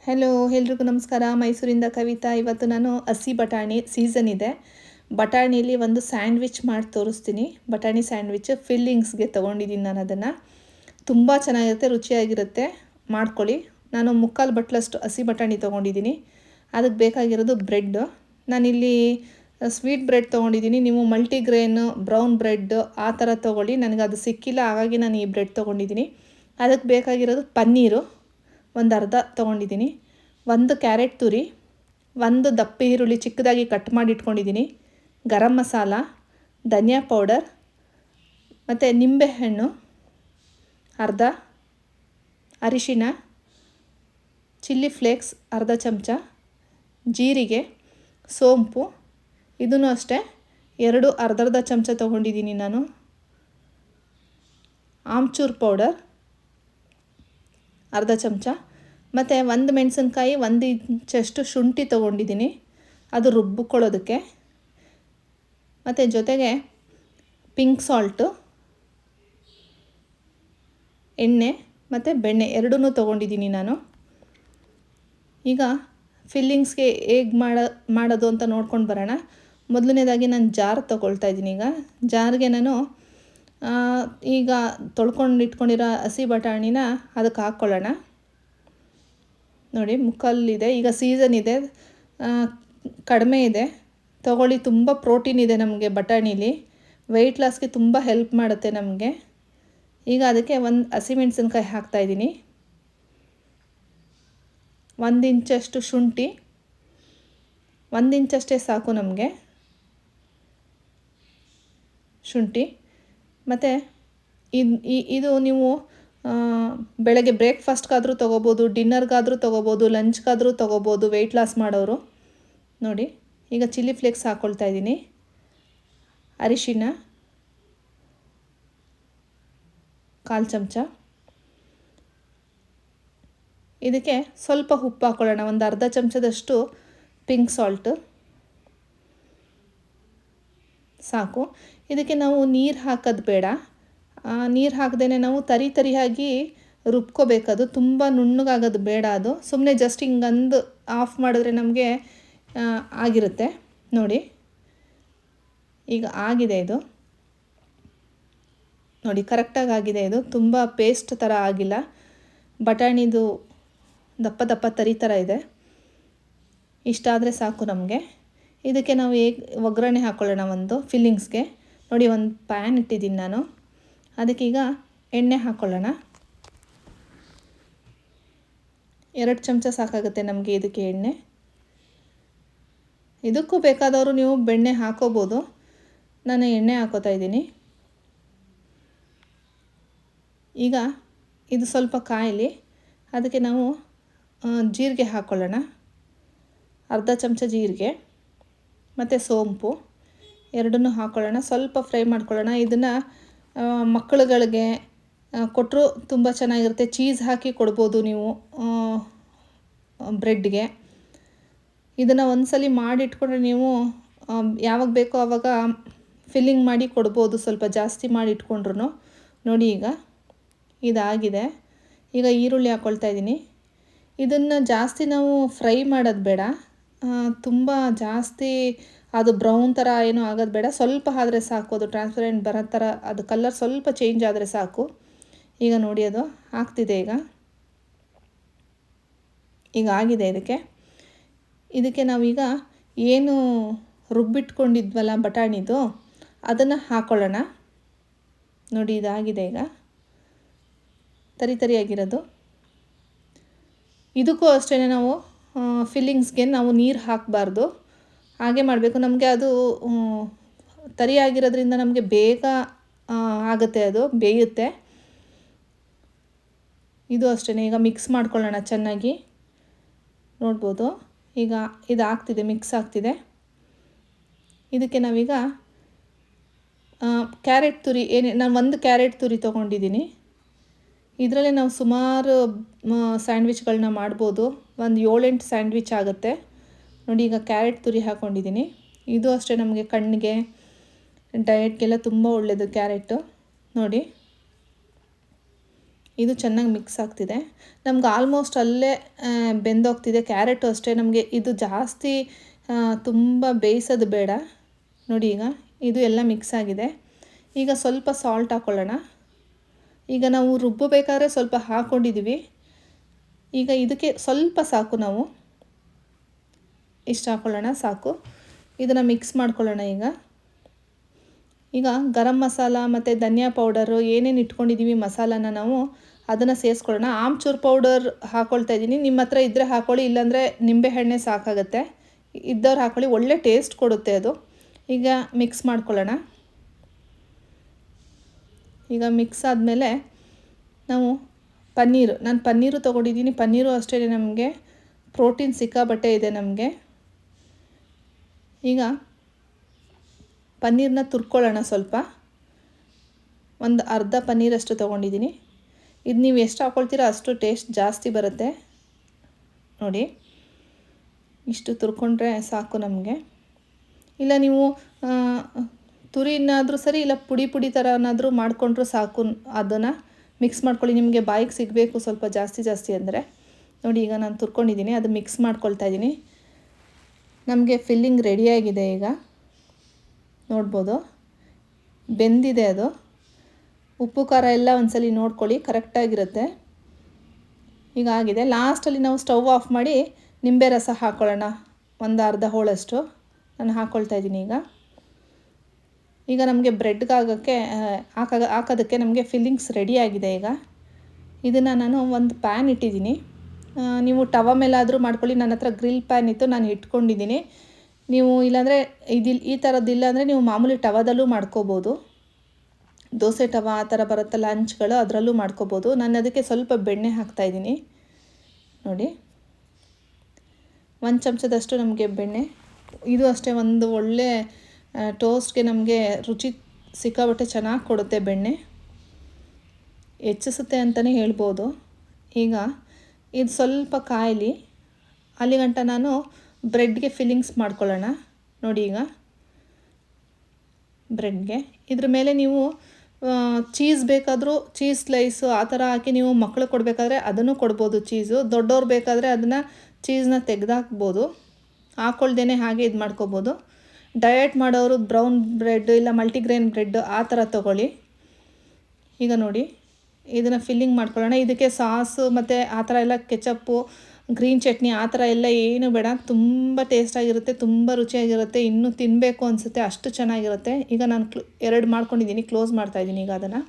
Hello ಎಲ್ರಿಗೂ ನಮಸ್ಕಾರ. ಮೈಸೂರಿಂದ ಕವಿತಾ. ಇವತ್ತು ನಾನು ಹಸಿ ಬಟಾಣಿ ಸೀಸನ್ ಇದೆ. ಬಟಾಣಿಲಿ ಒಂದು ಸ್ಯಾಂಡ್ವಿಚ್ ಮಾಡಿ ತೋರಿಸ್ತೀನಿ. ಬಟಾಣಿ ಸ್ಯಾಂಡ್ವಿಚ್ ಫಿಲ್ಲಿಂಗ್ಸ್ಗೆ ತೊಗೊಂಡಿದ್ದೀನಿ ನಾನು ಅದನ್ನು. ತುಂಬ ಚೆನ್ನಾಗಿರುತ್ತೆ, ರುಚಿಯಾಗಿರುತ್ತೆ, ಮಾಡ್ಕೊಳ್ಳಿ. ನಾನು 3/4 ಬಟ್ಲಷ್ಟು ಹಸಿ ಬಟಾಣಿ ತೊಗೊಂಡಿದ್ದೀನಿ. ಅದಕ್ಕೆ ಬೇಕಾಗಿರೋದು ಬ್ರೆಡ್ಡು. ನಾನಿಲ್ಲಿ ಸ್ವೀಟ್ ಬ್ರೆಡ್ ತೊಗೊಂಡಿದ್ದೀನಿ. ನೀವು ಮಲ್ಟಿಗ್ರೇನ್ ಬ್ರೌನ್ ಬ್ರೆಡ್ ಆ ಥರ ತೊಗೊಳ್ಳಿ. ನನಗೆ ಅದು ಸಿಕ್ಕಿಲ್ಲ, ಹಾಗಾಗಿ ನಾನು ಈ ಬ್ರೆಡ್ ತೊಗೊಂಡಿದ್ದೀನಿ. ಅದಕ್ಕೆ ಬೇಕಾಗಿರೋದು ಪನ್ನೀರು ಒಂದು ಅರ್ಧ ತೊಗೊಂಡಿದ್ದೀನಿ. ಒಂದು ಕ್ಯಾರೆಟ್ ತುರಿ, ಒಂದು ದಪ್ಪ ಈರುಳ್ಳಿ ಚಿಕ್ಕದಾಗಿ ಕಟ್ ಮಾಡಿ ಇಟ್ಕೊಂಡಿದ್ದೀನಿ, ಗರಂ ಮಸಾಲ, ಧನಿಯಾ ಪೌಡರ್ ಮತ್ತು ನಿಂಬೆಹಣ್ಣು ಅರ್ಧ, ಅರಿಶಿನ, ಚಿಲ್ಲಿ ಫ್ಲೇಕ್ಸ್ ಅರ್ಧ ಚಮಚ, ಜೀರಿಗೆ, ಸೋಂಪು ಇದನ್ನು ಅಷ್ಟೇ ಅರ್ಧ ಚಮಚ ತೊಗೊಂಡಿದ್ದೀನಿ ನಾನು, ಆಮ್ಚೂರ್ ಪೌಡರ್ ಅರ್ಧ ಚಮಚ ಮತ್ತು ಒಂದು ಮೆಣಸಿನ್ಕಾಯಿ, 1 ಇಂಚಷ್ಟು ಶುಂಠಿ ತೊಗೊಂಡಿದ್ದೀನಿ, ಅದು ರುಬ್ಬಿಕೊಳ್ಳೋದಕ್ಕೆ. ಮತ್ತು ಜೊತೆಗೆ ಪಿಂಕ್ ಸಾಲ್ಟು, ಎಣ್ಣೆ ಮತ್ತು ಬೆಣ್ಣೆ ಎರಡೂ ತೊಗೊಂಡಿದ್ದೀನಿ ನಾನು. ಈಗ ಫಿಲ್ಲಿಂಗ್ಸ್ಗೆ ಹೇಗೆ ಮಾಡೋದು ಅಂತ ನೋಡ್ಕೊಂಡು ಬರೋಣ. ಮೊದಲನೇದಾಗಿ ನಾನು ಜಾರ್ ತೊಗೊಳ್ತಾ ಇದ್ದೀನಿ. ಈಗ ಜಾರ್ಗೆ ನಾನು ಈಗ ತೊಳ್ಕೊಂಡು ಇಟ್ಕೊಂಡಿರೋ ಹಸಿ ಬಟಾಣಿನ ಅದಕ್ಕೆ ಹಾಕ್ಕೊಳ್ಳೋಣ. ನೋಡಿ, ಮುಕ್ಕಲ್ಲಿದೆ. ಈಗ ಸೀಸನ್ ಇದೆ, ಕಡಿಮೆ ಇದೆ, ತೊಗೊಳ್ಳಿ. ತುಂಬ ಪ್ರೋಟೀನ್ ಇದೆ ನಮಗೆ ಬಟಾಣೀಲಿ. ವೆಯ್ಟ್ ಲಾಸ್ಗೆ ತುಂಬ ಹೆಲ್ಪ್ ಮಾಡುತ್ತೆ ನಮಗೆ. ಈಗ ಅದಕ್ಕೆ ಒಂದು ಹಸಿಮೆಣಸಿನ್ಕಾಯಿ ಹಾಕ್ತಾಯಿದ್ದೀನಿ, 1 ಇಂಚಷ್ಟು ಶುಂಠಿ, 1 ಇಂಚಷ್ಟೇ ಸಾಕು ನಮಗೆ ಶುಂಠಿ. ಮತ್ತು ಇದು ನೀವು ಬೆಳಗ್ಗೆ ಬ್ರೇಕ್ಫಾಸ್ಟ್ಗಾದರೂ ತೊಗೋಬೋದು, ಡಿನ್ನರ್ಗಾದರೂ ತೊಗೋಬೋದು, ಲಂಚ್ಗಾದರೂ ತೊಗೋಬೋದು ವೆಯ್ಟ್ ಲಾಸ್ ಮಾಡೋರು. ನೋಡಿ, ಈಗ ಚಿಲ್ಲಿ ಫ್ಲೇಕ್ಸ್ ಹಾಕ್ಕೊಳ್ತಾ ಇದ್ದೀನಿ, ಅರಿಶಿನ 1/4 ಚಮಚ, ಇದಕ್ಕೆ ಸ್ವಲ್ಪ ಉಪ್ಪು ಹಾಕ್ಕೊಳ್ಳೋಣ, ಒಂದು ಅರ್ಧ ಚಮಚದಷ್ಟು ಪಿಂಕ್ ಸಾಲ್ಟು ಸಾಕು. ಇದಕ್ಕೆ ನಾವು ನೀರು ಹಾಕೋದು ಬೇಡ. ನೀರು ಹಾಕದೇ ನಾವು ತರಿಯಾಗಿ ರುಬ್ಕೋಬೇಕದು. ತುಂಬ ನುಣ್ಣಗಾಗೋದು ಬೇಡ. ಅದು ಸುಮ್ಮನೆ ಜಸ್ಟ್ ಹಿಂಗಂದು ಆಫ್ ಮಾಡಿದ್ರೆ ನಮಗೆ ಆಗಿರುತ್ತೆ. ನೋಡಿ, ಈಗ ಆಗಿದೆ ಇದು. ನೋಡಿ, ಕರೆಕ್ಟಾಗಿ ಆಗಿದೆ ಇದು. ತುಂಬ ಪೇಸ್ಟ್ ಥರ ಆಗಿಲ್ಲ, ಬಟಾಣಿದು ದಪ್ಪ ದಪ್ಪ ತರಿ ಥರ ಇದೆ. ಇಷ್ಟಾದರೆ ಸಾಕು ನಮಗೆ. ಇದಕ್ಕೆ ನಾವು ಒಗ್ಗರಣೆ ಹಾಕ್ಕೊಳ್ಳೋಣ ಒಂದು ಫಿಲ್ಲಿಂಗ್ಸ್ಗೆ. ನೋಡಿ, ಒಂದು ಪ್ಯಾನ್ ಇಟ್ಟಿದ್ದೀನಿ ನಾನು. ಅದಕ್ಕೀಗ ಎಣ್ಣೆ ಹಾಕ್ಕೊಳ್ಳೋಣ. 2 ಚಮಚ ಸಾಕಾಗುತ್ತೆ ನಮಗೆ ಇದಕ್ಕೆ ಎಣ್ಣೆ. ಇದಕ್ಕೂ ಬೇಕಾದವರು ನೀವು ಬೆಣ್ಣೆ ಹಾಕೋಬೋದು. ನಾನು ಎಣ್ಣೆ ಹಾಕೋತಾ ಇದ್ದೀನಿ. ಈಗ ಇದು ಸ್ವಲ್ಪ ಕಾಯಲಿ. ಅದಕ್ಕೆ ನಾವು ಜೀರಿಗೆ ಹಾಕ್ಕೊಳ್ಳೋಣ, ಅರ್ಧ ಚಮಚ ಜೀರಿಗೆ ಮತ್ತು ಸೋಂಪು ಎರಡನ್ನೂ ಹಾಕ್ಕೊಳ್ಳೋಣ. ಸ್ವಲ್ಪ ಫ್ರೈ ಮಾಡ್ಕೊಳ್ಳೋಣ. ಇದನ್ನು ಮಕ್ಕಳುಗಳಿಗೆ ಕೊಟ್ಟರು ತುಂಬ ಚೆನ್ನಾಗಿರುತ್ತೆ. ಚೀಸ್ ಹಾಕಿ ಕೊಡ್ಬೋದು ನೀವು ಬ್ರೆಡ್ಗೆ. ಇದನ್ನು ಒಂದ್ಸಲಿ ಮಾಡಿಟ್ಕೊಂಡ್ರೆ ನೀವು ಯಾವಾಗ ಬೇಕೋ ಆವಾಗ ಫಿಲ್ಲಿಂಗ್ ಮಾಡಿ ಕೊಡ್ಬೋದು, ಸ್ವಲ್ಪ ಜಾಸ್ತಿ ಮಾಡಿ ಇಟ್ಕೊಂಡ್ರು. ನೋಡಿ, ಈಗ ಇದಾಗಿದೆ. ಈಗ ಈರುಳ್ಳಿ ಹಾಕ್ಕೊಳ್ತಾ ಇದ್ದೀನಿ. ಇದನ್ನು ಜಾಸ್ತಿ ನಾವು ಫ್ರೈ ಮಾಡೋದು ಬೇಡ, ತುಂಬ ಜಾಸ್ತಿ ಅದು ಬ್ರೌನ್ ಥರ ಏನೂ ಆಗೋದು ಬೇಡ. ಸ್ವಲ್ಪ ಆದರೆ ಸಾಕು, ಅದು ಟ್ರಾನ್ಸ್ಪರೆಂಟ್ ಬರೋ ಥರ ಅದು ಕಲರ್ ಸ್ವಲ್ಪ ಚೇಂಜ್ ಆದರೆ ಸಾಕು. ಈಗ ನೋಡಿ, ಅದು ಆಗ್ತಿದೆ. ಈಗ ಆಗಿದೆ. ಇದಕ್ಕೆ ನಾವೀಗ ಏನು ರುಬ್ಬಿಟ್ಕೊಂಡಿದ್ವಲ್ಲ ಬಟಾಣಿದು, ಅದನ್ನು ಹಾಕ್ಕೊಳ್ಳೋಣ. ನೋಡಿ, ಇದಾಗಿದೆ. ಈಗ ತರಿಯಾಗಿರೋದು. ಇದಕ್ಕೂ ಅಷ್ಟೇ ನಾವು ಫಿಲ್ಲಿಂಗ್ಸ್ಗೆ ನಾವು ನೀರು ಹಾಕಬಾರ್ದು, ಹಾಗೆ ಮಾಡಬೇಕು. ನಮಗೆ ಅದು ತರಿಯಾಗಿರೋದ್ರಿಂದ ನಮಗೆ ಬೇಗ ಆಗುತ್ತೆ, ಅದು ಬೇಯುತ್ತೆ. ಇದು ಅಷ್ಟೇ. ಈಗ ಮಿಕ್ಸ್ ಮಾಡ್ಕೊಳ್ಳೋಣ ಚೆನ್ನಾಗಿ. ನೋಡ್ಬೋದು, ಈಗ ಇದು ಆಗ್ತಿದೆ, ಮಿಕ್ಸ್ ಆಗ್ತಿದೆ. ಇದಕ್ಕೆ ನಾವೀಗ ಕ್ಯಾರೆಟ್ ತುರಿ ನಾನು 1 ಕ್ಯಾರೆಟ್ ತುರಿ ತೊಗೊಂಡಿದ್ದೀನಿ. ಇದರಲ್ಲೇ ನಾವು ಸುಮಾರು ಸ್ಯಾಂಡ್ವಿಚ್ಗಳನ್ನ ಮಾಡ್ಬೋದು. ಒಂದು 7-8 ಸ್ಯಾಂಡ್ವಿಚ್ ಆಗುತ್ತೆ. ನೋಡಿ, ಈಗ ಕ್ಯಾರೆಟ್ ತುರಿ ಹಾಕ್ಕೊಂಡಿದ್ದೀನಿ. ಇದು ಅಷ್ಟೇ, ನಮಗೆ ಕಣ್ಣಿಗೆ ಡಯಟ್ಗೆಲ್ಲ ತುಂಬ ಒಳ್ಳೆಯದು ಕ್ಯಾರೆಟು. ನೋಡಿ, ಇದು ಚೆನ್ನಾಗಿ ಮಿಕ್ಸ್ ಆಗ್ತಿದೆ. ನಮ್ಗೆ ಆಲ್ಮೋಸ್ಟ್ ಅಲ್ಲೇ ಬೆಂದೋಗ್ತಿದೆ. ಕ್ಯಾರೆಟು ಅಷ್ಟೇ, ನಮಗೆ ಇದು ಜಾಸ್ತಿ ತುಂಬ ಬೇಯಿಸೋದು ಬೇಡ. ನೋಡಿ ಈಗ ಇದು ಎಲ್ಲ ಮಿಕ್ಸ್ ಆಗಿದೆ. ಈಗ ಸ್ವಲ್ಪ ಸಾಲ್ಟ್ ಹಾಕ್ಕೊಳ್ಳೋಣ. ಈಗ ನಾವು ರುಬ್ಬಬೇಕಾದ್ರೆ ಸ್ವಲ್ಪ ಹಾಕ್ಕೊಂಡಿದ್ದೀವಿ. ಈಗ ಇದಕ್ಕೆ ಸ್ವಲ್ಪ ಸಾಕು, ನಾವು ಇಷ್ಟು ಹಾಕ್ಕೊಳ್ಳೋಣ ಸಾಕು. ಇದನ್ನು ಮಿಕ್ಸ್ ಮಾಡ್ಕೊಳ್ಳೋಣ. ಈಗ ಗರಂ ಮಸಾಲ ಮತ್ತು ಧನಿಯಾ ಪೌಡರು ಏನೇನು ಇಟ್ಕೊಂಡಿದ್ದೀವಿ ಮಸಾಲಾನ ನಾವು ಅದನ್ನು ಸೇರಿಸ್ಕೊಳ್ಳೋಣ. ಆಮ್ಚೂರು ಪೌಡರ್ ಹಾಕ್ಕೊಳ್ತಾ ಇದ್ದೀನಿ. ನಿಮ್ಮ ಹತ್ರ ಇದ್ದರೆ ಹಾಕ್ಕೊಳ್ಳಿ, ಇಲ್ಲಾಂದರೆ ನಿಂಬೆಹಣ್ಣೆ ಸಾಕಾಗುತ್ತೆ. ಇದ್ದವ್ರು ಹಾಕ್ಕೊಳ್ಳಿ, ಒಳ್ಳೆ ಟೇಸ್ಟ್ ಕೊಡುತ್ತೆ ಅದು. ಈಗ ಮಿಕ್ಸ್ ಮಾಡ್ಕೊಳ್ಳೋಣ. ಈಗ ಮಿಕ್ಸ್ ಆದಮೇಲೆ ನಾವು ನಾನು ಪನ್ನೀರು ತೊಗೊಂಡಿದ್ದೀನಿ. ಪನ್ನೀರು ಅಷ್ಟೇ, ನಮಗೆ ಪ್ರೋಟೀನ್ ಸಿಕ್ಕಾಬಟ್ಟೆ ಇದೆ ನಮಗೆ. ಈಗ ಪನ್ನೀರನ್ನ ತುರ್ಕೊಳ್ಳೋಣ. ಸ್ವಲ್ಪ ಒಂದು ಅರ್ಧ ಪನ್ನೀರಷ್ಟು ತೊಗೊಂಡಿದ್ದೀನಿ. ಇದು ನೀವು ಎಷ್ಟು ಹಾಕ್ಕೊಳ್ತೀರೋ ಅಷ್ಟು ಟೇಸ್ಟ್ ಜಾಸ್ತಿ ಬರುತ್ತೆ. ನೋಡಿ ಇಷ್ಟು ತುರ್ಕೊಂಡ್ರೆ ಸಾಕು ನಮಗೆ. ಇಲ್ಲ ನೀವು ತುರಿನಾದರೂ ಸರಿ, ಇಲ್ಲ ಪುಡಿ ಥರನಾದರೂ ಮಾಡಿಕೊಂಡ್ರೂ ಸಾಕು. ಅದನ್ನು ಮಿಕ್ಸ್ ಮಾಡ್ಕೊಳ್ಳಿ. ನಿಮಗೆ ಬಾಯಿಗೆ ಸಿಗಬೇಕು ಸ್ವಲ್ಪ ಜಾಸ್ತಿ ಅಂದರೆ. ನೋಡಿ ಈಗ ನಾನು ತುರ್ಕೊಂಡಿದ್ದೀನಿ, ಅದು ಮಿಕ್ಸ್ ಮಾಡ್ಕೊಳ್ತಾ ಇದ್ದೀನಿ. ನಮಗೆ ಫಿಲ್ಲಿಂಗ್ ರೆಡಿಯಾಗಿದೆ. ಈಗ ನೋಡ್ಬೋದು ಬೆಂದಿದೆ ಅದು. ಉಪ್ಪು ಖಾರ ಎಲ್ಲ ಒಂದ್ಸಲಿ ನೋಡ್ಕೊಳ್ಳಿ, ಕರೆಕ್ಟಾಗಿರುತ್ತೆ. ಈಗ ಆಗಿದೆ. ಲಾಸ್ಟಲ್ಲಿ ನಾವು ಸ್ಟವ್ ಆಫ್ ಮಾಡಿ ನಿಂಬೆ ರಸ ಹಾಕ್ಕೊಳ್ಳೋಣ. ಒಂದು ಅರ್ಧ ಹೋಳಷ್ಟು ನಾನು ಹಾಕ್ಕೊಳ್ತಾ ಇದ್ದೀನಿ. ಈಗ ನಮಗೆ ಬ್ರೆಡ್ಗಾಗೋಕ್ಕೆ ಹಾಕೋದಕ್ಕೆ ನಮಗೆ ಫಿಲ್ಲಿಂಗ್ಸ್ ರೆಡಿಯಾಗಿದೆ. ಈಗ ಇದನ್ನು ನಾನು ಒಂದು ಪ್ಯಾನ್ ಇಟ್ಟಿದ್ದೀನಿ. ನೀವು ಟವ ಮೇಲಾದರೂ ಮಾಡ್ಕೊಳ್ಳಿ. ನನ್ನ ಹತ್ರ ಗ್ರಿಲ್ ಪ್ಯಾನ್ ಇತ್ತು, ನಾನು ಇಟ್ಕೊಂಡಿದ್ದೀನಿ. ನೀವು ಇಲ್ಲಾಂದರೆ ಈ ಥರದ್ದಿಲ್ಲ ಅಂದರೆ ನೀವು ಮಾಮೂಲಿ ಟವದಲ್ಲೂ ಮಾಡ್ಕೋಬೋದು. ದೋಸೆ ಟವ ಆ ಥರ ಬರುತ್ತಲ್ಲ ಹಂಚ್ಗಳು, ಅದರಲ್ಲೂ ಮಾಡ್ಕೋಬೋದು. ನಾನು ಅದಕ್ಕೆ ಸ್ವಲ್ಪ ಬೆಣ್ಣೆ ಹಾಕ್ತಾಯಿದ್ದೀನಿ. ನೋಡಿ 1 ಚಮಚದಷ್ಟು ನಮಗೆ ಬೆಣ್ಣೆ. ಇದು ಅಷ್ಟೇ, ಒಂದು ಒಳ್ಳೆ ಟೋಸ್ಟ್ಗೆ ನಮಗೆ ರುಚಿ ಸಿಕ್ಕಾಬಟ್ಟೆ ಚೆನ್ನಾಗಿ ಕೊಡುತ್ತೆ. ಬೆಣ್ಣೆ ಹೆಚ್ಚಿಸುತ್ತೆ ಅಂತಲೇ ಹೇಳ್ಬೋದು. ಈಗ ಇದು ಸ್ವಲ್ಪ ಕಾಯಲಿ, ಅಲ್ಲಿಗಂಟ ನಾನು ಬ್ರೆಡ್ಗೆ ಫಿಲ್ಲಿಂಗ್ಸ್ ಮಾಡ್ಕೊಳ್ಳೋಣ. ನೋಡಿ ಈಗ ಬ್ರೆಡ್ಗೆ ಇದ್ರ ಮೇಲೆ ನೀವು ಚೀಸ್ ಬೇಕಾದರೂ ಚೀಸ್ ಸ್ಲೈಸು ಆ ಥರ ಹಾಕಿ ನೀವು ಮಕ್ಕಳು ಕೊಡಬೇಕಾದ್ರೆ ಅದನ್ನು ಕೊಡ್ಬೋದು. ಚೀಸು ದೊಡ್ಡವ್ರು ಬೇಕಾದರೆ ಅದನ್ನು ಚೀಸ್ನ ತೆಗೆದಾಕ್ಬೋದು, ಹಾಕ್ಕೊಳ್ದೇ ಹಾಗೆ ಇದು ಮಾಡ್ಕೋಬೋದು. ಡಯಟ್ ಮಾಡೋರು ಬ್ರೌನ್ ಬ್ರೆಡ್ ಇಲ್ಲ ಮಲ್ಟಿಗ್ರೇನ್ ಬ್ರೆಡ್ ಆ ಥರ ತೊಗೊಳ್ಳಿ. ಈಗ ನೋಡಿ ಇದನ್ನು ಫಿಲ್ಲಿಂಗ್ ಮಾಡ್ಕೊಳ್ಳೋಣ. ಇದಕ್ಕೆ ಸಾಸು ಮತ್ತು ಆ ಥರ ಎಲ್ಲ ಕೆಚಪ್ಪು, ಗ್ರೀನ್ ಚಟ್ನಿ ಆ ಥರ ಎಲ್ಲ ಏನು ಬೇಡ. ತುಂಬ ಟೇಸ್ಟಾಗಿರುತ್ತೆ, ತುಂಬ ರುಚಿಯಾಗಿರುತ್ತೆ. ಇನ್ನೂ ತಿನ್ನಬೇಕು ಅನಿಸುತ್ತೆ, ಅಷ್ಟು ಚೆನ್ನಾಗಿರುತ್ತೆ. ಈಗ ನಾನು 2 ಮಾಡ್ಕೊಂಡಿದ್ದೀನಿ, ಕ್ಲೋಸ್ ಮಾಡ್ತಾಯಿದ್ದೀನಿ. ಈಗ ಅದನ್ನು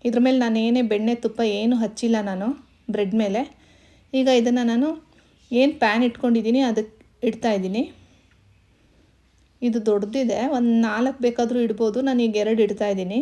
ಇದ್ರ ಮೇಲೆ ನಾನು ಏನೇ ಬೆಣ್ಣೆ ತುಪ್ಪ ಏನು ಹಚ್ಚಿಲ್ಲ ನಾನು ಬ್ರೆಡ್ ಮೇಲೆ. ಈಗ ಇದನ್ನು ನಾನು ಏನು ಪ್ಯಾನ್ ಇಟ್ಕೊಂಡಿದ್ದೀನಿ ಅದಕ್ಕೆ ಇಡ್ತಾಯಿದ್ದೀನಿ. ಇದು ದೊಡ್ಡದಿದೆ, ಒಂದು 4 ಬೇಕಾದರೂ ಇಡ್ಬೋದು. ನಾನೀಗ 2 ಇಡ್ತಾಯಿದ್ದೀನಿ.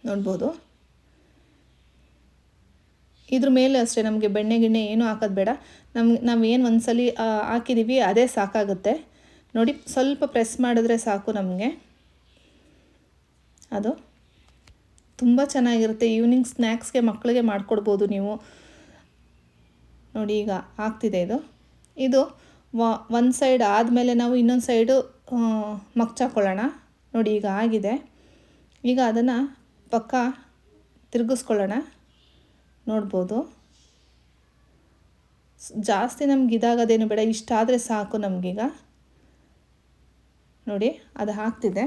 ನೋಡ್ಬೋದು. ಇದ್ರ ಮೇಲೆ ಅಷ್ಟೇ, ನಮಗೆ ಬೆಣ್ಣೆ ಗಿಣ್ಣೆ ಏನೂ ಹಾಕೋದು ಬೇಡ. ನಾವೇನು ಒಂದ್ಸಲಿ ಹಾಕಿದ್ದೀವಿ ಅದೇ ಸಾಕಾಗುತ್ತೆ. ನೋಡಿ ಸ್ವಲ್ಪ ಪ್ರೆಸ್ ಮಾಡಿದ್ರೆ ಸಾಕು ನಮಗೆ. ಅದು ತುಂಬ ಚೆನ್ನಾಗಿರುತ್ತೆ. ಈವ್ನಿಂಗ್ ಸ್ನ್ಯಾಕ್ಸ್ಗೆ ಮಕ್ಕಳಿಗೆ ಮಾಡಿಕೊಡ್ಬೋದು ನೀವು. ನೋಡಿ ಈಗ ಆಗ್ತಿದೆ ಇದು ಒಂದು ಸೈಡ್ ಆದಮೇಲೆ ನಾವು ಇನ್ನೊಂದು ಸೈಡು ಮಗ್ಚಾಕೊಳ್ಳೋಣ. ನೋಡಿ ಈಗ ಆಗಿದೆ. ಈಗ ಅದನ್ನು ಪಕ್ಕ ತಿರುಗಿಸ್ಕೊಳ್ಳೋಣ. ನೋಡ್ಬೋದು, ಜಾಸ್ತಿ ನಮ್ಗೆ ಇದಾಗೋದೇನು ಬೇಡ, ಇಷ್ಟಾದರೆ ಸಾಕು ನಮಗೀಗ. ನೋಡಿ ಅದು ಹಾಕ್ತಿದೆ.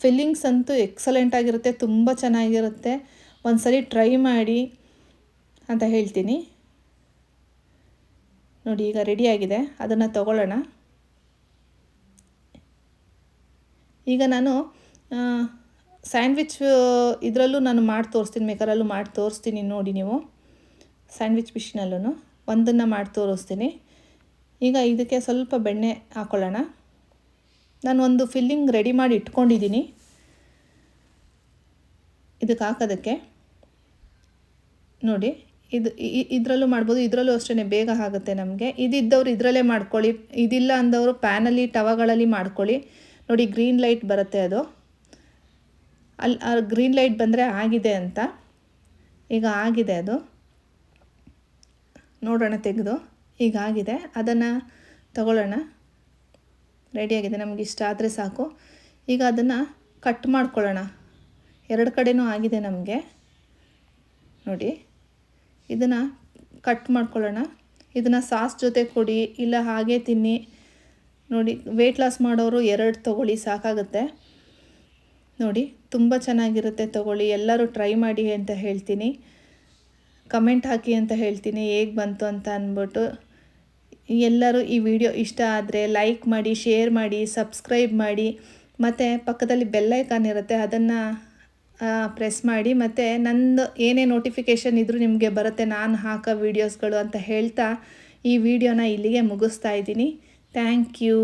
ಫಿಲ್ಲಿಂಗ್ಸ್ ಅಂತೂ ಎಕ್ಸಲೆಂಟಾಗಿರುತ್ತೆ, ತುಂಬ ಚೆನ್ನಾಗಿರುತ್ತೆ. ಒಂದ್ಸರಿ ಟ್ರೈ ಮಾಡಿ ಅಂತ ಹೇಳ್ತೀನಿ. ನೋಡಿ ಈಗ ರೆಡಿಯಾಗಿದೆ, ಅದನ್ನು ತಗೊಳ್ಳೋಣ. ಈಗ ನಾನು ಸ್ಯಾಂಡ್ವಿಚ್ ಇದರಲ್ಲೂ ನಾನು ಮಾಡಿ ತೋರಿಸ್ತೀನಿ, ಮೇಕರಲ್ಲೂ ಮಾಡಿ ತೋರಿಸ್ತೀನಿ. ನೋಡಿ ನೀವು ಸ್ಯಾಂಡ್ವಿಚ್ ಮಿಷಿನಲ್ಲೂ ಒಂದನ್ನು ಮಾಡಿ ತೋರಿಸ್ತೀನಿ. ಈಗ ಇದಕ್ಕೆ ಸ್ವಲ್ಪ ಬೆಣ್ಣೆ ಹಾಕ್ಕೊಳ್ಳೋಣ. ನಾನು ಒಂದು ಫಿಲ್ಲಿಂಗ್ ರೆಡಿ ಮಾಡಿ ಇಟ್ಕೊಂಡಿದ್ದೀನಿ ಇದಕ್ಕೆ ಹಾಕೋದಕ್ಕೆ. ನೋಡಿ ಇದರಲ್ಲೂ ಮಾಡ್ಬೋದು, ಇದರಲ್ಲೂ ಅಷ್ಟೇ ಬೇಗ ಆಗುತ್ತೆ ನಮಗೆ. ಇದಿದ್ದವ್ರು ಇದರಲ್ಲೇ ಮಾಡ್ಕೊಳ್ಳಿ, ಇದಿಲ್ಲ ಅಂದವರು ಪ್ಯಾನಲ್ಲಿ ಟವಗಳಲ್ಲಿ ಮಾಡ್ಕೊಳ್ಳಿ. ನೋಡಿ ಗ್ರೀನ್ ಲೈಟ್ ಬರುತ್ತೆ, ಅದು ಗ್ರೀನ್ ಲೈಟ್ ಬಂದರೆ ಆಗಿದೆ ಅಂತ. ಈಗ ಆಗಿದೆ, ಅದು ನೋಡೋಣ ತೆಗೆದು. ಈಗ ಆಗಿದೆ, ಅದನ್ನು ತಗೊಳ್ಳೋಣ. ರೆಡಿಯಾಗಿದೆ, ನಮಗೆ ಇಷ್ಟ ಆದರೆ ಸಾಕು. ಈಗ ಅದನ್ನು ಕಟ್ ಮಾಡ್ಕೊಳ್ಳೋಣ. 2 ಕಡೆನೂ ಆಗಿದೆ ನಮಗೆ. ನೋಡಿ, ಇದನ್ನು ಕಟ್ ಮಾಡ್ಕೊಳ್ಳೋಣ. ಇದನ್ನು ಸಾಸ್ ಜೊತೆ ಕೊಡಿ, ಇಲ್ಲ ಹಾಗೆ ತಿನ್ನಿ. ನೋಡಿ, ವೆಯ್ಟ್ ಲಾಸ್ ಮಾಡೋರು 2 ತೊಗೊಳ್ಳಿ, ಸಾಕಾಗುತ್ತೆ. ನೋಡಿ, ತುಂಬ ಚೆನ್ನಾಗಿರುತ್ತೆ, ತೊಗೊಳ್ಳಿ. ಎಲ್ಲರೂ ಟ್ರೈ ಮಾಡಿ ಅಂತ ಹೇಳ್ತೀನಿ. ಕಮೆಂಟ್ ಹಾಕಿ ಅಂತ ಹೇಳ್ತೀನಿ, ಹೇಗೆ ಬಂತು ಅಂತ ಅಂದ್ಬಿಟ್ಟು. ಎಲ್ಲರೂ ಈ ವಿಡಿಯೋ ಇಷ್ಟ ಆದರೆ ಲೈಕ್ ಮಾಡಿ, ಶೇರ್ ಮಾಡಿ, ಸಬ್ಸ್ಕ್ರೈಬ್ ಮಾಡಿ, ಮತ್ತು ಪಕ್ಕದಲ್ಲಿ ಬೆಲ್ ಐಕಾನ್ ಇರುತ್ತೆ, ಅದನ್ನು ಪ್ರೆಸ್ ಮಾಡಿ. ಮತ್ತು ನಂದು ಏನೇ ನೋಟಿಫಿಕೇಷನ್ ಇದ್ದರೂ ನಿಮಗೆ ಬರುತ್ತೆ, ನಾನು ಹಾಕೋ ವೀಡಿಯೋಸ್ಗಳು ಅಂತ ಹೇಳ್ತಾ ಈ ವಿಡಿಯೋನ ಇಲ್ಲಿಗೆ ಮುಗಿಸ್ತಾ ಇದ್ದೀನಿ. Thank you.